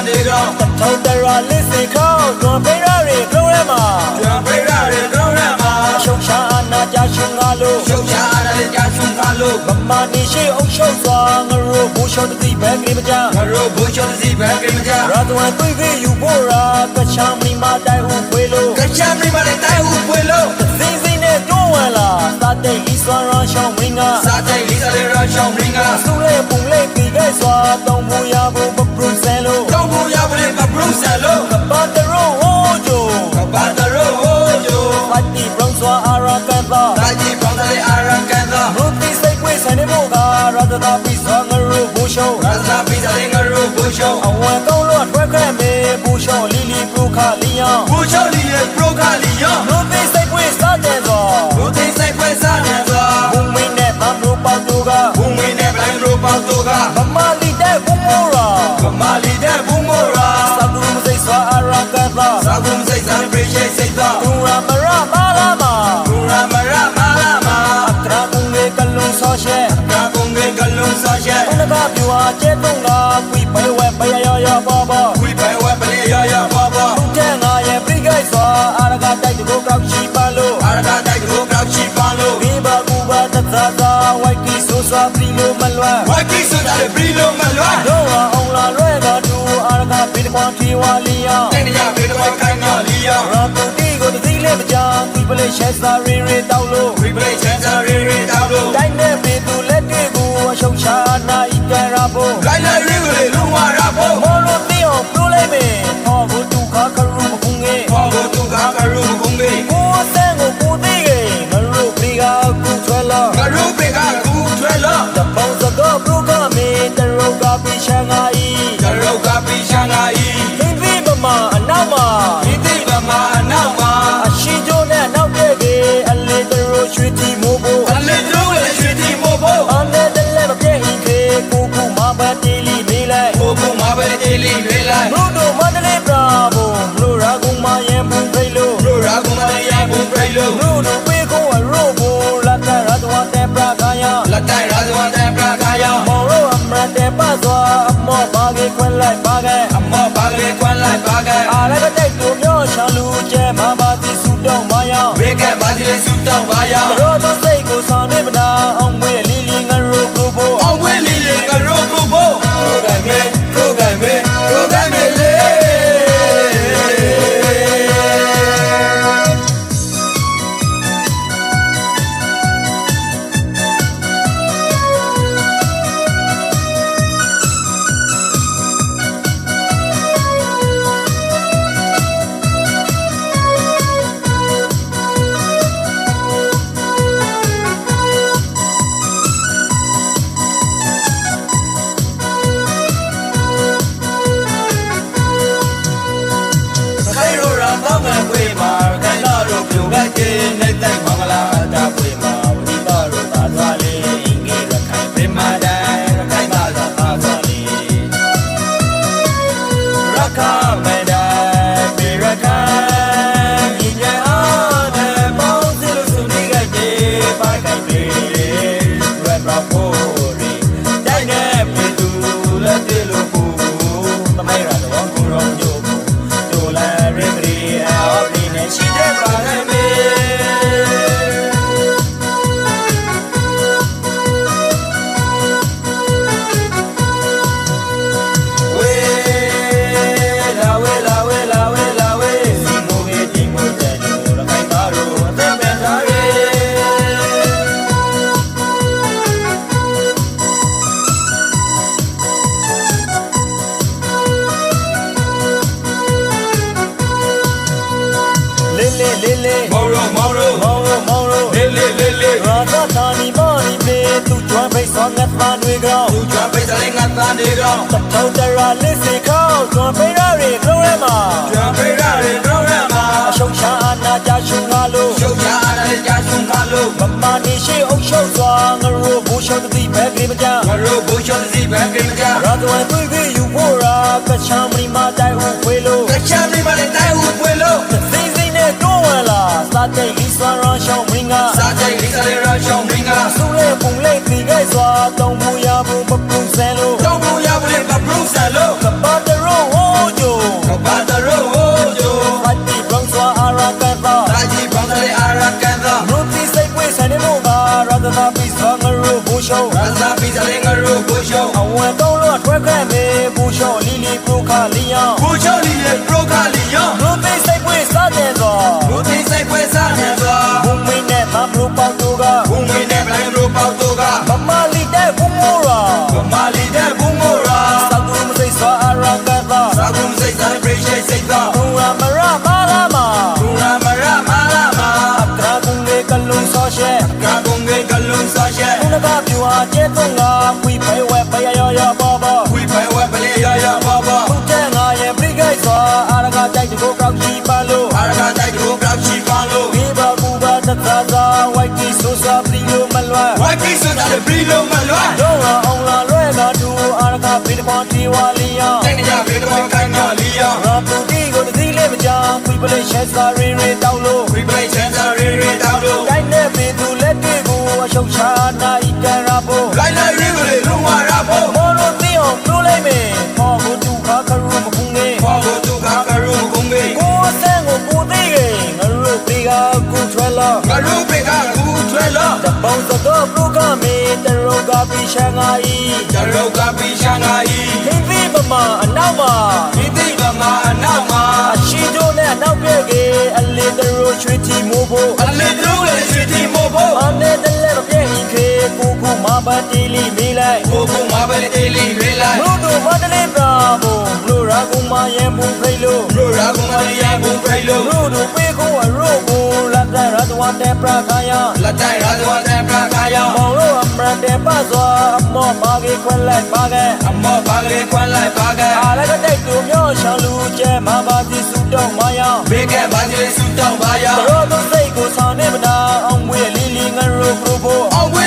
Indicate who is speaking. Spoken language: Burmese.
Speaker 1: နေကောင်း
Speaker 2: ထောက်တရာလေးစိတ်ခေါင်းတွန်ပေးရတွေကလုံးရမှာ
Speaker 1: တွန်ပေးရတယ်ကောင်းရမှာ
Speaker 2: ရှုံချာအနာကြရှုံကားလို့
Speaker 1: ရှုံချာအနာကြရှုံကားလို့
Speaker 2: မမနေရှိအုပ်ချုပ်စွာငရိုးဘူရှောတတိဘဲကလေးမကြ
Speaker 1: ငရိုးဘူရှောတတိဘဲကလေးမကြ
Speaker 2: ရာဇဝင်တွေ့ပြီးယူဖို့ရာကချမ်းမီမာတိုင်ဦးဖွေးလို့
Speaker 1: ကချမ်းမီမာတိုင်ဦးဖွေးလို့
Speaker 2: စင်းစင်းနဲ့တွန်းဝင်လာစာတိတ်လီစွာရန်ရှောင်းမင်းက
Speaker 1: စာတိတ်လီစွာရန်ရှောင်းမင်းက
Speaker 2: စုလေးပုံလေးပြီးခဲ့စွာတုံးမှုရဖို့မပရုဆယ်လို့
Speaker 1: တုံးမှုရဖို့မပရုဆယ်လို့
Speaker 2: ကပတ်တရိုးဟိုဂျို
Speaker 1: ကပတ်တရိုးဟိုဂျို
Speaker 2: ပတ်တီဘရောင်းစွာအာရကန်သာ
Speaker 1: တာကြီးပေါင်းတဲ့အာရကန်သာ
Speaker 2: ရူတီစိတ်ကွေးဆိုင်နေဖို့ကရာဇသာပီစွာငရိုးဘူရှော
Speaker 1: ရာဇသာပီတဲ့ငရိုးဘူရှော
Speaker 2: အဝန်ကောင်းလို့ထွက်ခဲ့မေဘူရှောလီလီပရိုခါလီယံ
Speaker 1: ဘူရှောလီလီပရိုခါလီယံ
Speaker 2: ရူတီစိတ်ကွေးစားတဲ့သော
Speaker 1: ရူတီစိတ်ကွေးစားတဲ့သော
Speaker 2: ဘုံမင်းနဲ့မမိုးပေါတူက
Speaker 1: ဘုံမင်းနဲ့ဘလိုင်းရိုပေါတူက
Speaker 2: မမလီတဲ့ဘုံမိုးရာ
Speaker 1: မမလီတဲ့ဘုံမိုးရာ
Speaker 2: သကုမစိတ်စွာအာရကန်သာ
Speaker 1: သကုမစိတ်စွာပြေရှိစိတ်သာ
Speaker 2: ဒူရာမရမာလာမာ
Speaker 1: ဒူရာမရမာလာမာ
Speaker 2: အကရာကုံငယ်ကလုံးဆောရှဲ
Speaker 1: အကရာကုံငယ်ကလုံးဆောရှဲ
Speaker 2: ဘုနကပြူဟာကျဲတုံးကကွီပဲဝဲပယယယဘောဘော
Speaker 1: ကွီပဲဝဲပယယယဘောဘော
Speaker 2: ဘုတဲ့ငါရဲ့ပြိဂိုက်စွာအာရကတိုက်တကိုကောက်ရှိပါလို့
Speaker 1: အာရကတိုက်တကိုကောက်ရှိပါလို့
Speaker 2: ဒီဘာကူဘာတသသာဝိုက်ကီဆိုစွာပြီလို့မလွမ်း
Speaker 1: ဝိုက်ကီဆိုတာပြီလို့မလွမ်း
Speaker 2: တော့အောင်လာလွဲကတူအာရကပိတမောတီဝါလီယာ
Speaker 1: တဲ့ညပိတမောခိုင်ညာလီယာ
Speaker 2: ရာပူတီကိုတသိလေးမကြကွီပလေးရှဲစာရီရီတောက်လို့
Speaker 1: ကွီပလေးရှဲစာရီရီတောက်လို့
Speaker 2: တိုင်းနဲ့ပေသူလက်တွေကိုအရှုံချာနာဤကရာဖို့
Speaker 1: ကိုင်းလိုက်ရီကိုလေလုံးဝရဖို့
Speaker 2: မော်လို့တီအောင်ပြလိုက်မယ်ဟောဘူးတူခါခရူမကုငယ်
Speaker 1: ဟောဘူးတူခါခရူမကုငယ်
Speaker 2: ကိုစံကိုကိုသိကေငရုပရိကာကူထွဲလာ
Speaker 1: ငရုပရိကာကူထွဲလာ
Speaker 2: တပေါင်းစကောပရုကမေတရုကပိရှန်ငါဤ
Speaker 1: တရုကပိရှန်ငါဤ
Speaker 2: သင်္တိမမအနောက်မှာ
Speaker 1: သင်္တိမမအနောက်မှာ
Speaker 2: အရှိကျိုးနဲ့နောက်ပြည့်ကေအလေတရုရွှေတီမိုးဖို့
Speaker 1: အလေတရုရွှေတီမိုးဖို့
Speaker 2: အနေတလဲမပြည့်ဤခေကိုကူမဘတီလီမေးလိုက်
Speaker 1: ကိုကူမဘတီလီမေးလိုက်
Speaker 2: ဘုဒ္ဓမန္တလေးပရာဘုံဘလူရာကုမာယေဘုံဖိလို့
Speaker 1: ဘလူရာကုမာယေဘုံဖိလို့
Speaker 2: ဘလူတို့ပေကိုအရောဘလတ်တရသဝတေပရာခာယ
Speaker 1: လတ်တရသဝတေပရာခာယ
Speaker 2: မောရောအမရတေပသောအမောဘာကေခွဲလိုက်ပါကေ
Speaker 1: အမောဘာကေခွဲလိုက်ပါကေ
Speaker 2: အာရကတဲ့သူမျိုးချလူကျဲမဘာတိစုတော့မယ
Speaker 1: ဝေကဘာတိစုတော့မယ
Speaker 2: ရောတို့စိတ်ကိုဆောင်နေပဒါအောင်မွေလီလီငရိုးကိုဖို့
Speaker 1: အောင်မွေလီလီငရိုးကိုဖို့ကိုကံမေကိုကံမေကိုကံမေလေနေတဲ့မင်္ဂလာတာပွေမှာဝိပါရောသာသွားလေးအင်္ဂေရခိုင်ပြမတိုင်းရခိုင်ပါသာသွားလေးရခိုင်မတိုင်းပြေရခိုင်ညီညာအားနဲ့ပေါင်းစလို့စုနေကြတဲ့ပါခိုင်ပြေရပါဖို့ရီတိုင်းနဲ့ပြည်သူလက်တလို့ဘူးတမိုင်းရတော့ကိုရောညို့ဒိုလာရင်းရီအော်ဒီနဲ့ရှိတဲ့ပါခိုင်ပြေငတ်သားတွေကောင်းသူကြွပိတ်တဲ့ငတ်သားတွေကောင်းထောက်တရာလေးစိတ်ခေါင်းကျွမ်းပိတ်ရတွေကလုံးရမှာကျွမ်းပိတ်ရတွေကလုံးရမှာအရှုံချာအနာကြရှုံကားလို့ရှုံချာအနာကြရှုံကားလို့မမနေရှိအုပ်ရှုပ်စွာငရိုးဘူရှောတတိဘဲကလေးမကြငရိုးဘူရှောတတိဘဲကလေးမကြရာဇဝင်တွေ့ပြီးယူဖို့ရာကချမ်းမီမာတိုင်ဦးဖွေလို့ကချမ်းမီမာတိုင်ဦးဖွေလို့စိစိနဲ့တွန်းဝင်လာစာတိတ်လီစွာရန်ရှောင်းမင်းကစာတိတ်လီစွာရန်ရှောင်းမင်းကစုလေးပုံလေးပြီးခဲ့စွာတုံးမှုရဖို့မပရုဆယ်လို့တုံးမှုရဖို့မပရုဆယ်လို့ကပတ်တရိုးဟို Rasa pizza lengaro busho
Speaker 2: အဝင်ကောင်းလို့ထွက်ခဲ့မေဘူရှောလီလီပရိုခါလီယံ
Speaker 1: Busho lile brokaliyo
Speaker 2: ဘလူးသိစိတ်ပွေစားတယ်သော
Speaker 1: Ruti sai kwesa nyanzwa
Speaker 2: ဘုံမင်းနဲ့မဘလူးပေါတူက
Speaker 1: Bumi ne blame bro pautoga
Speaker 2: မမလီတဲ့ဘုံမိုးရာ
Speaker 1: Mali de bumora
Speaker 2: သကူမစိတ်စွာအရကသာ
Speaker 1: Sagum sai celebration sai ga
Speaker 2: ဘုံရမရမာလာမာ
Speaker 1: Pura mara mala ma
Speaker 2: တရာကုံလေးကလုံးစောရှဲ
Speaker 1: Ka gonge galung sa she
Speaker 2: ဘုနကပြူဟာကျဲတုံးကခွေဖဲဝဲပယရရဘောဘော
Speaker 1: Wi pai wa pale ya ya baba
Speaker 2: ဘုတဲ့ငါရဲ့ပြိဂိုက်စွာအရကကြိုက်တကိုကောက်ချီပါလို့
Speaker 1: Araga dai ro grab chi pa lo
Speaker 2: ဒီဘာကူဘာတသာသာဝိုက်တီဆိုစာပလီလိုမလွမ်း
Speaker 1: Wa ki so da le brilo ma lo
Speaker 2: တော့အောင်လာလွဲကတူအရကပိတခွန်တီဝါလီယံ
Speaker 1: Dai ne ja be ko kai nya li ya
Speaker 2: ရာပူတီကိုတသိလေးမကြခွေပလေးရှဲစာရီရီတောက်လို့
Speaker 1: Wi pai chen sa re re da lo
Speaker 2: တိုင်းနဲ့ပင်သူလက်တွေကိုအရှုပ်ချာနိုင်ကြရဖို့
Speaker 1: Lai lai re ko le lu wa ra bo
Speaker 2: မော်လို့သိအောင်ပြုလိုက်မယ်ဟောကိုတူခါခရူမခုန်နေ
Speaker 1: Kwa bo tu ka ka ru kum ge
Speaker 2: ကိုယ်ဆန်းကိုကိုသိခဲ့ငါတို့ပြေကကူထွဲလာ
Speaker 1: Ga ru pe ka ku thwe lo
Speaker 2: တပေါင်းစတော့ဘုကမေတရောကပိရှန်ငါဤ
Speaker 1: Ja ro ka pi sha nga yi
Speaker 2: ခိပိပမာအနောက်မှာ
Speaker 1: Ni ti ba ma ana ma
Speaker 2: အရှိတို့နဲ့နောက်ပြဲကအလင်းတရောချွေတီမိုးဖို့
Speaker 1: A le tru le shi ti mo bo
Speaker 2: အနဲ့တလဲမပြဲဤခေကိုကူမပါတီလီမေးလိုက်
Speaker 1: Ko ko ma ba le te li re lai
Speaker 2: ဘလို့တို့မတလေးပါဘုံဘလို့ရာကုမယံဘူးဖိလို့
Speaker 1: Ro ra ko ma ya bu pai
Speaker 2: ဘ
Speaker 1: lo
Speaker 2: လို့တို့ပေကိုအရိုးကိုလက်တရတဝတဲ့ပရခါယ
Speaker 1: La dai ra do ta pra ka ya
Speaker 2: မောင်လို့အမရတဲ့ပါစွာအမောမာကြီးခွက်လိုက်ပါကဲ
Speaker 1: Amma ba le kwan lai ba ga
Speaker 2: အားလည်းကတိတ်သူမျိုးရှောင်းလူကျဲမပါတိစုတော့မယ
Speaker 1: Be ke ba je su tong ba ya
Speaker 2: တော်သူစိတ်ကိုဆောင်နေမနာအောင်ဝေးလီလီငါရိုးပရိုဖို့
Speaker 1: Aw we